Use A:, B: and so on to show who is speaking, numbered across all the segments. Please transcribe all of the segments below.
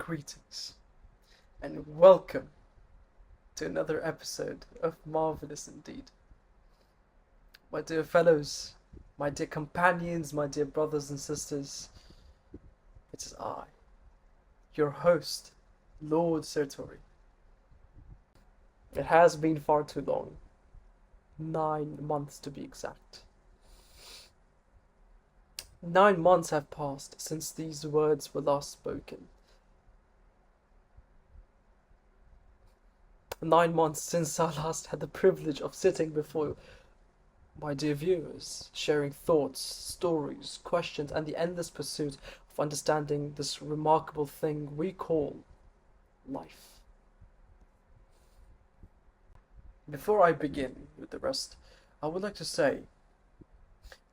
A: Greetings and welcome to another episode of Marvelous Indeed. My dear fellows, my dear companions, my dear brothers and sisters, it is I, your host, Lord Sertori. It has been far too long, 9 months to be exact. 9 months have passed since these words were last spoken. 9 months since I last had the privilege of sitting before my dear viewers, sharing thoughts, stories, questions, and the endless pursuit of understanding this remarkable thing we call life. Before I begin with the rest, I would like to say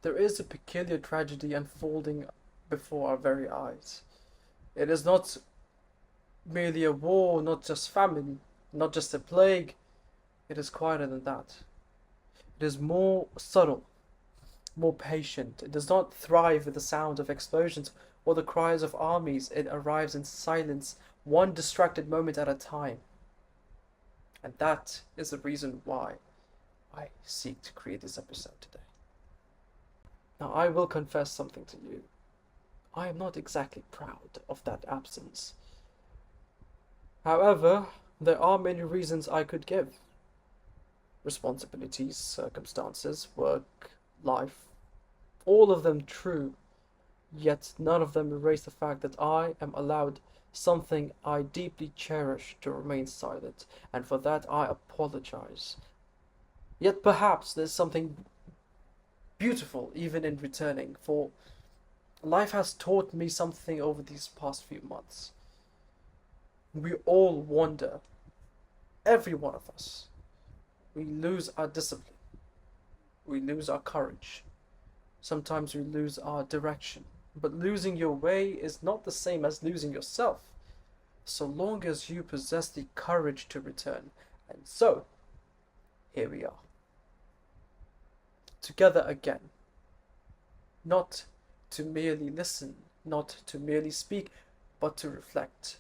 A: there is a peculiar tragedy unfolding before our very eyes. It is not merely a war, not just famine, not just a plague. It is quieter than that. It is more subtle, more patient. It does not thrive with the sound of explosions or the cries of armies. It arrives in silence, one distracted moment at a time. And that is the reason why I seek to create this episode today. Now, I will confess something to you. I am not exactly proud of that absence. However, there are many reasons I could give. Responsibilities, circumstances, work, life, all of them true, yet none of them erase the fact that I am allowed something I deeply cherish to remain silent, and for that I apologize. Yet perhaps there's something beautiful even in returning, for life has taught me something over these past few months. We all wander, every one of us. We lose our discipline. We lose our courage. Sometimes we lose our direction. But losing your way is not the same as losing yourself, so long as you possess the courage to return. And so, here we are. Together again. Not to merely listen, not to merely speak, but to reflect,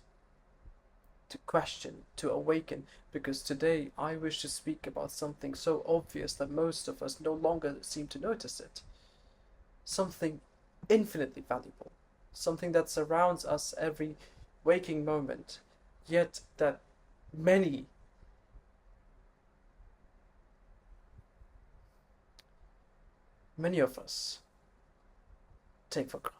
A: to question, to awaken, because today I wish to speak about something so obvious that most of us no longer seem to notice it. Something infinitely valuable, something that surrounds us every waking moment, yet that many of us take for granted.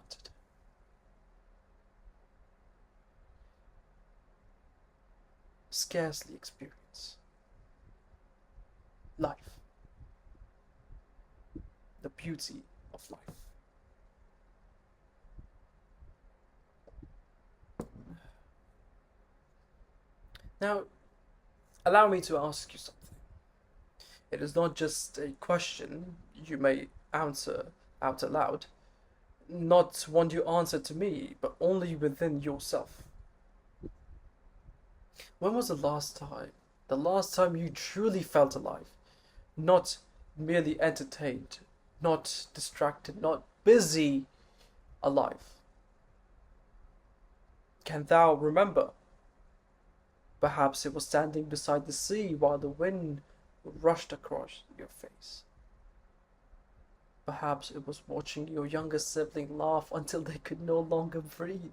A: Scarcely experience. Life. The beauty of life. Now, allow me to ask you something. It is not just a question you may answer out aloud, not one you answer to me, but only within yourself. When was the last time you truly felt alive, not merely entertained, not distracted, not busy, alive? Can thou remember? Perhaps it was standing beside the sea while the wind rushed across your face. Perhaps it was watching your younger sibling laugh until they could no longer breathe.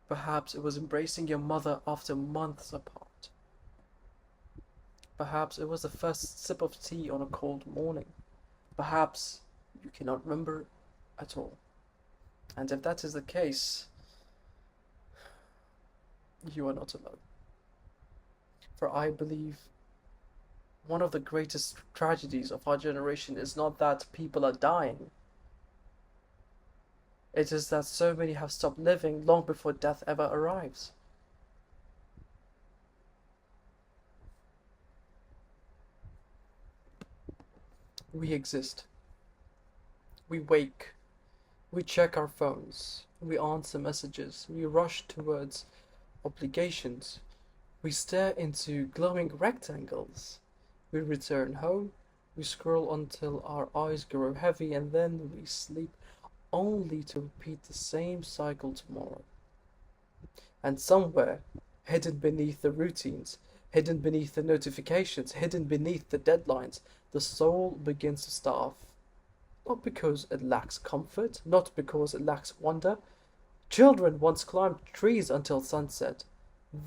A: Perhaps it was embracing your mother after months apart. Perhaps it was the first sip of tea on a cold morning. Perhaps you cannot remember at all. And if that is the case, you are not alone. For I believe one of the greatest tragedies of our generation is not that people are dying. It is that so many have stopped living long before death ever arrives. We exist. We wake. We check our phones. We answer messages. We rush towards obligations. We stare into glowing rectangles. We return home. We scroll until our eyes grow heavy, and then we sleep only to repeat the same cycle tomorrow. And somewhere, hidden beneath the routines, hidden beneath the notifications, hidden beneath the deadlines, the soul begins to starve. Not because it lacks comfort, not because it lacks wonder. Children once climbed trees until sunset.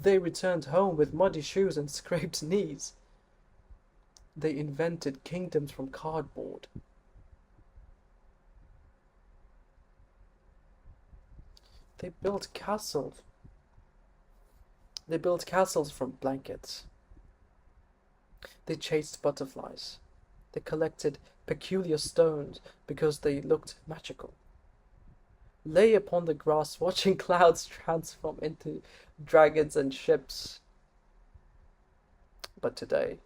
A: They returned home with muddy shoes and scraped knees. They invented kingdoms from cardboard. They built castles. They built castles from blankets. They chased butterflies. They collected peculiar stones because they looked magical. Lay upon the grass watching clouds transform into dragons and ships. But today,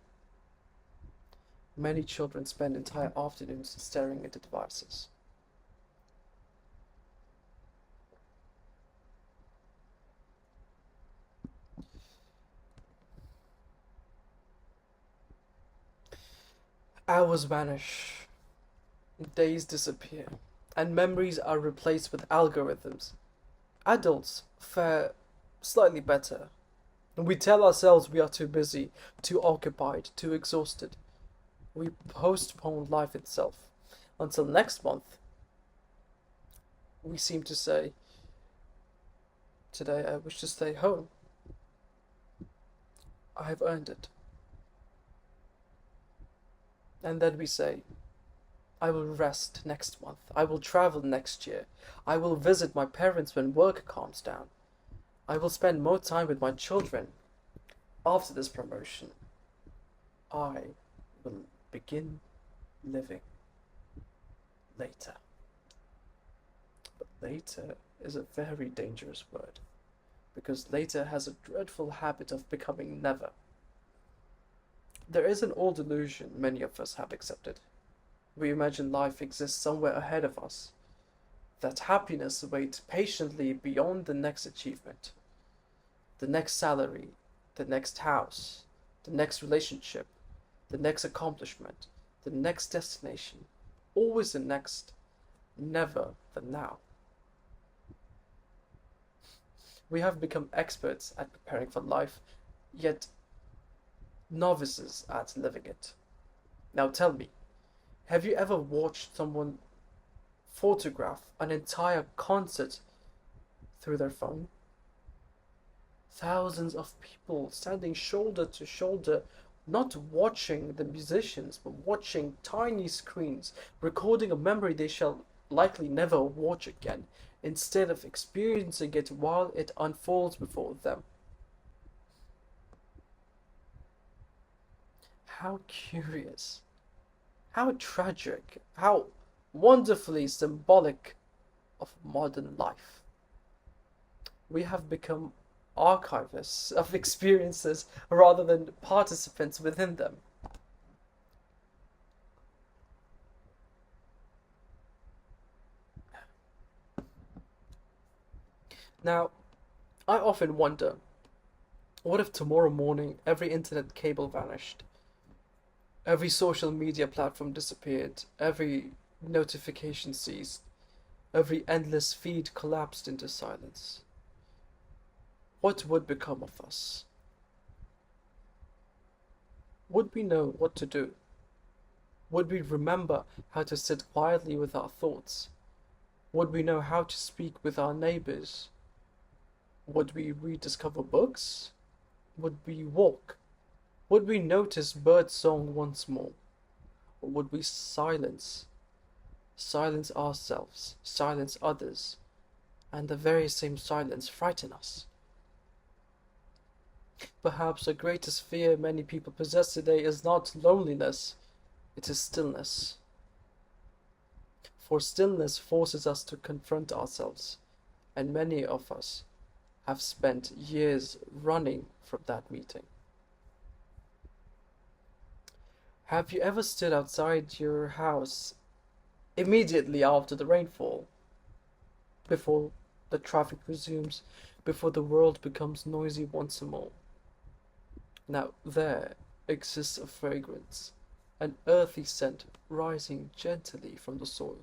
A: many children spend entire afternoons staring at devices. Hours vanish, days disappear, and memories are replaced with algorithms. Adults fare slightly better. We tell ourselves we are too busy, too occupied, too exhausted. We postpone life itself. Until next month, we seem to say, today I wish to stay home. I have earned it. And then we say, I will rest next month. I will travel next year. I will visit my parents when work calms down. I will spend more time with my children. After this promotion, I will begin living later. But later is a very dangerous word, because later has a dreadful habit of becoming never. There is an old illusion many of us have accepted. We imagine life exists somewhere ahead of us, that happiness waits patiently beyond the next achievement, the next salary, the next house, the next relationship, the next accomplishment, the next destination, always the next, never the now. We have become experts at preparing for life, yet novices at living it. Now tell me, have you ever watched someone photograph an entire concert through their phone? Thousands of people standing shoulder to shoulder, not watching the musicians, but watching tiny screens, recording a memory they shall likely never watch again, instead of experiencing it while it unfolds before them. How curious, how tragic, how wonderfully symbolic of modern life. We have become archivists of experiences rather than participants within them. Now, I often wonder, what if tomorrow morning every internet cable vanished? Every social media platform disappeared, every notification ceased, every endless feed collapsed into silence. What would become of us? Would we know what to do? Would we remember how to sit quietly with our thoughts? Would we know how to speak with our neighbors? Would we rediscover books? Would we walk? Would we notice bird song once more? Or would we silence ourselves, silence others, and the very same silence frighten us? Perhaps the greatest fear many people possess today is not loneliness, it is stillness. For stillness forces us to confront ourselves, and many of us have spent years running from that meeting. Have you ever stood outside your house immediately after the rainfall, before the traffic resumes, before the world becomes noisy once more? Now there exists a fragrance, an earthy scent rising gently from the soil.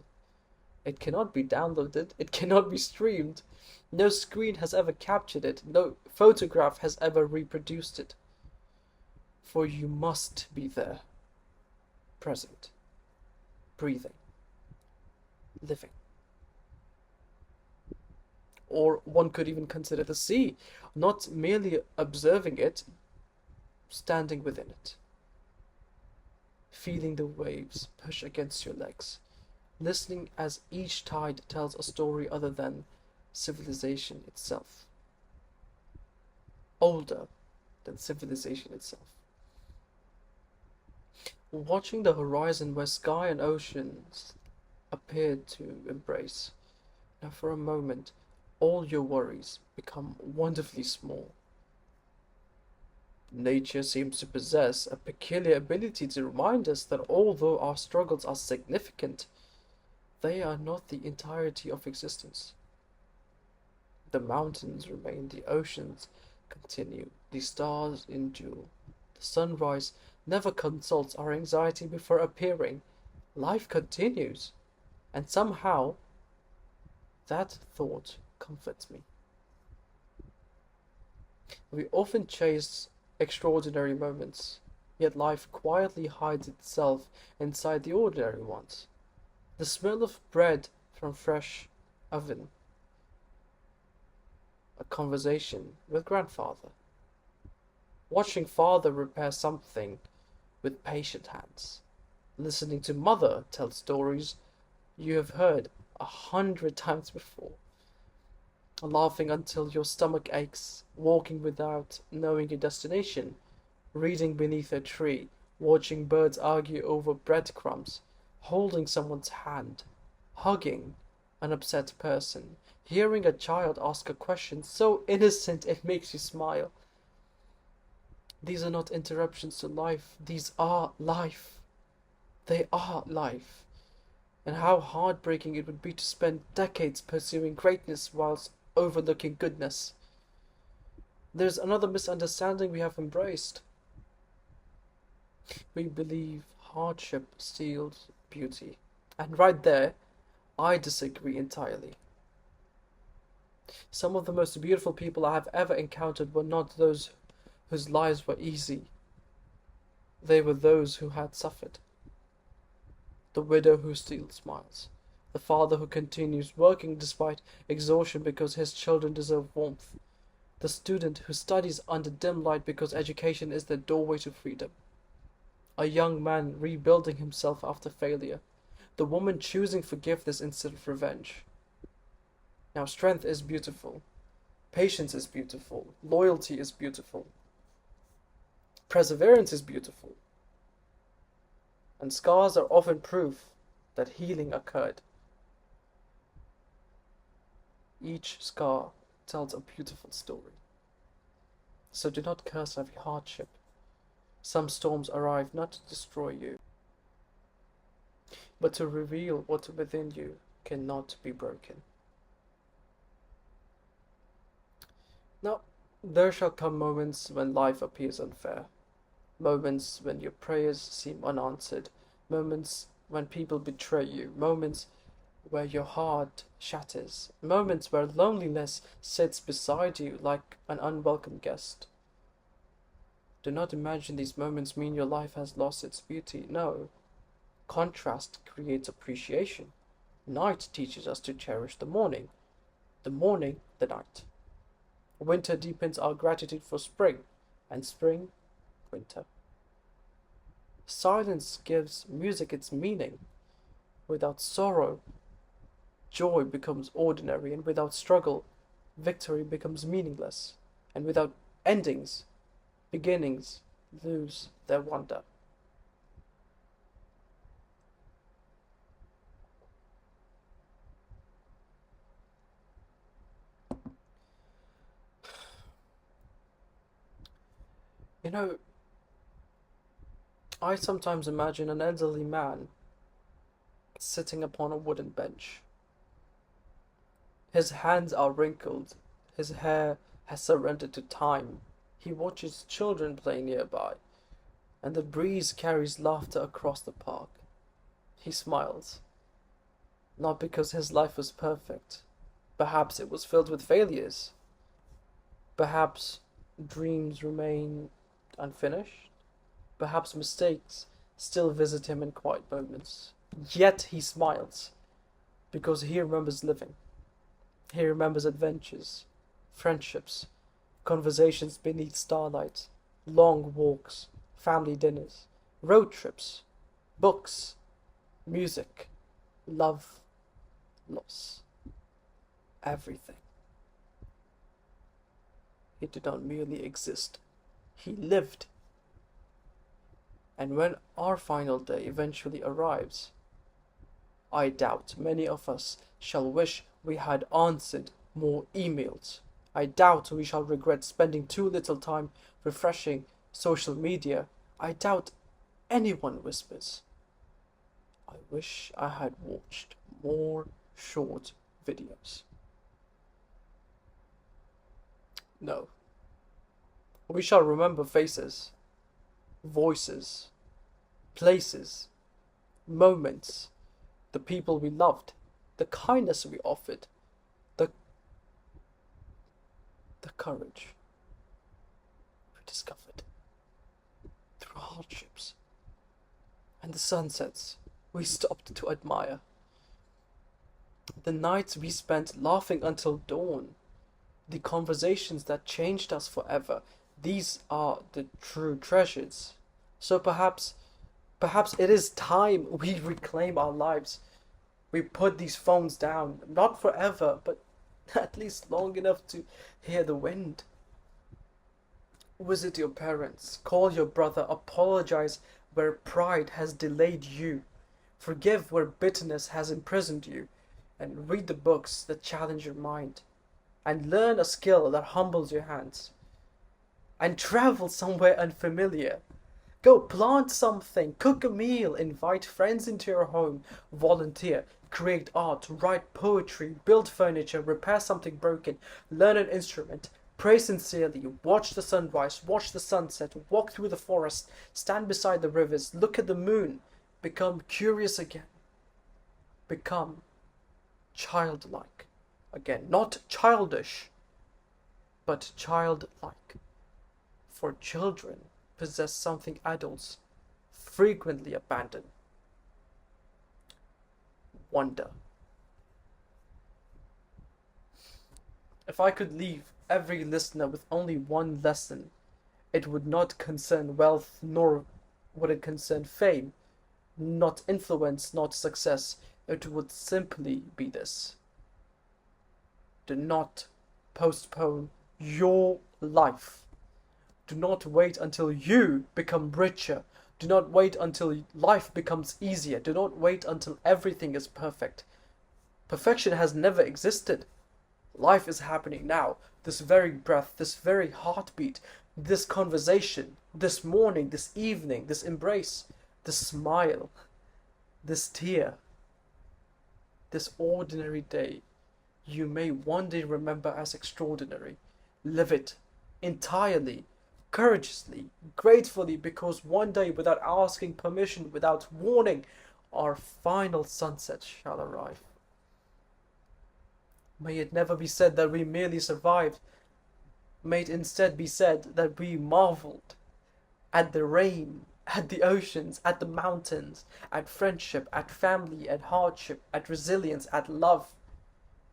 A: It cannot be downloaded, it cannot be streamed. No screen has ever captured it, no photograph has ever reproduced it. For you must be there, present, breathing, living. Or one could even consider the sea, not merely observing it, standing within it, feeling the waves push against your legs, listening as each tide tells a story other than civilization itself, older than civilization itself. Watching the horizon where sky and oceans appeared to embrace. Now, for a moment, all your worries become wonderfully small. Nature seems to possess a peculiar ability to remind us that although our struggles are significant, they are not the entirety of existence. The mountains remain, the oceans continue, the stars endure. The sunrise never consults our anxiety before appearing. Life continues, and somehow that thought comforts me. We often chase extraordinary moments, yet life quietly hides itself inside the ordinary ones. The smell of bread from fresh oven, a conversation with grandfather, watching father repair something with patient hands, listening to mother tell stories you have heard 100 times before, laughing until your stomach aches, walking without knowing your destination, reading beneath a tree, watching birds argue over breadcrumbs, holding someone's hand, hugging an upset person, hearing a child ask a question so innocent it makes you smile. These are not interruptions to life, these are life. They are life. And how heartbreaking it would be to spend decades pursuing greatness whilst overlooking goodness. There's another misunderstanding we have embraced. We believe hardship steals beauty. And right there, I disagree entirely. Some of the most beautiful people I have ever encountered were not those whose lives were easy. They were those who had suffered. The widow who still smiles. The father who continues working despite exhaustion because his children deserve warmth. The student who studies under dim light because education is the doorway to freedom. A young man rebuilding himself after failure. The woman choosing forgiveness instead of revenge. Now, strength is beautiful. Patience is beautiful. Loyalty is beautiful. Perseverance is beautiful. And scars are often proof that healing occurred. Each scar tells a beautiful story. So do not curse every hardship. Some storms arrive not to destroy you, but to reveal what within you cannot be broken. Now, there shall come moments when life appears unfair. Moments when your prayers seem unanswered. Moments when people betray you. Moments where your heart shatters. Moments where loneliness sits beside you like an unwelcome guest. Do not imagine these moments mean your life has lost its beauty. No. Contrast creates appreciation. Night teaches us to cherish the morning the night. Winter deepens our gratitude for spring, and spring, winter. Silence gives music its meaning. Without sorrow, joy becomes ordinary, and without struggle, victory becomes meaningless. And without endings, beginnings lose their wonder. You know, I sometimes imagine an elderly man sitting upon a wooden bench. His hands are wrinkled, his hair has surrendered to time. He watches children play nearby, and the breeze carries laughter across the park. He smiles. Not because his life was perfect. Perhaps it was filled with failures. Perhaps dreams remain unfinished. Perhaps mistakes still visit him in quiet moments. Yet he smiles because he remembers living. He remembers adventures, friendships, conversations beneath starlight, long walks, family dinners, road trips, books, music, love, loss, everything. He did not merely exist, he lived. And when our final day eventually arrives, I doubt many of us shall wish we had answered more emails. I doubt we shall regret spending too little time refreshing social media. I doubt anyone whispers, I wish I had watched more short videos. No. We shall remember faces, voices, places, moments, the people we loved, the kindness we offered, the courage we discovered through hardships, and the sunsets we stopped to admire, the nights we spent laughing until dawn, the conversations that changed us forever. These are the true treasures. So perhaps it is time we reclaim our lives. We put these phones down, not forever, but at least long enough to hear the wind. Visit your parents, call your brother, apologize where pride has delayed you, forgive where bitterness has imprisoned you, and read the books that challenge your mind, and learn a skill that humbles your hands, and travel somewhere unfamiliar. Go plant something, cook a meal, invite friends into your home, volunteer, create art, write poetry, build furniture, repair something broken, learn an instrument, pray sincerely, watch the sunrise, watch the sunset, walk through the forest, stand beside the rivers, look at the moon, become curious again, become childlike again, not childish, but childlike. For children possess something adults frequently abandon: wonder. If I could leave every listener with only one lesson, it would not concern wealth, nor would it concern fame, not influence, not success. It would simply be this: do not postpone your life. Do not wait until you become richer. Do not wait until life becomes easier. Do not wait until everything is perfect. Perfection has never existed. Life is happening now. This very breath, this very heartbeat, this conversation, this morning, this evening, this embrace, this smile, this tear, this ordinary day, you may one day remember as extraordinary. Live it entirely, courageously, gratefully, because one day, without asking permission, without warning, our final sunset shall arrive. May it never be said that we merely survived. May it instead be said that we marveled at the rain, at the oceans, at the mountains, at friendship, at family, at hardship, at resilience, at love,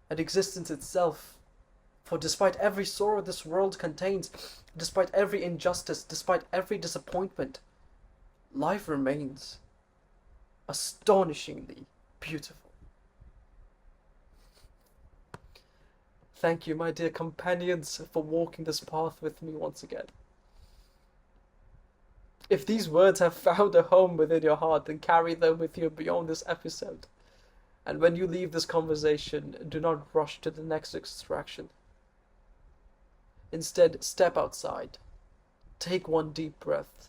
A: at existence itself. For despite every sorrow this world contains, despite every injustice, despite every disappointment, life remains astonishingly beautiful. Thank you, my dear companions, for walking this path with me once again. If these words have found a home within your heart, then carry them with you beyond this episode. And when you leave this conversation, do not rush to the next distraction. Instead, step outside. Take one deep breath.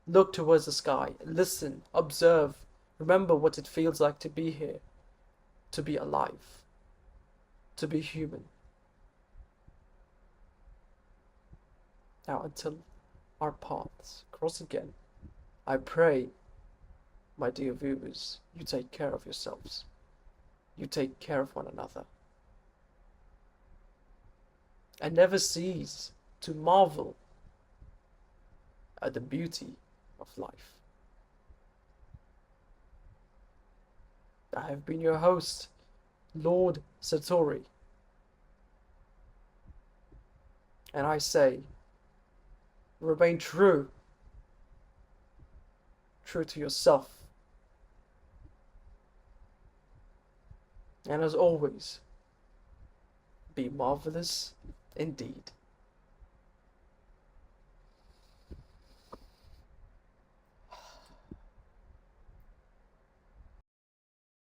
A: Look towards the sky. Listen. Observe. Remember what it feels like to be here. To be alive. To be human. Now, until our paths cross again, I pray, my dear viewers, you take care of yourselves. you take care of one another, and never cease to marvel at the beauty of life. I have been your host, Lord Sertori, and I say, remain true to yourself, and as always, be marvelous indeed.